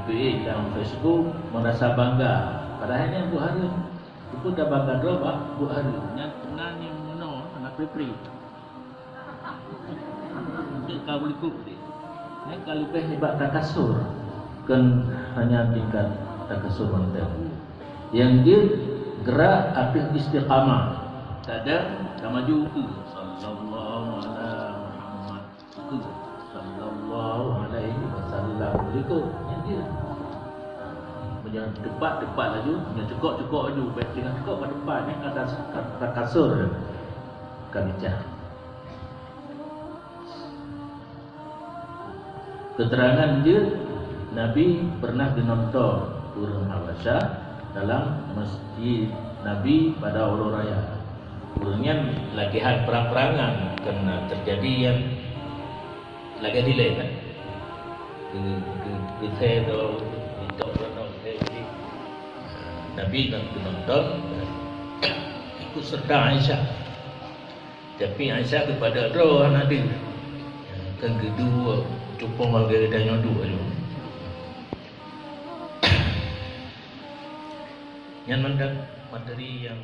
tweet dalam Facebook merasa bangga. Padahal ni buat hari itu pun dah bangga dulu buat hari. Yang tenangnya mana anak prepri. Kau boleh ikut dia. Kalau lebih hebat takasur kan hanya tingkat takasur mental. Yang dia gerak api istiqamah. Tak ada dah maju ke sallallahu alaihi Muhammad ke sallallahu alaihi wasallam ikut yang dia. Punya debat laju, punya cukok laju, baik dengan cukok pada depan ni kata kasur kan bicara. Keterangan dia, Nabi pernah dinonton orang Habasyah dalam masjid Nabi pada Ulu Raya. Orangnya lagi hal perang-perangan kena terjadi yang lagi delay kan. Kita do itu Nabi nak dinonton ikut serta Aisyah. Tapi Aisyah kepada roh Nabi. Kan kedua cupong margarita nyodu aja. Yang mendak materi yang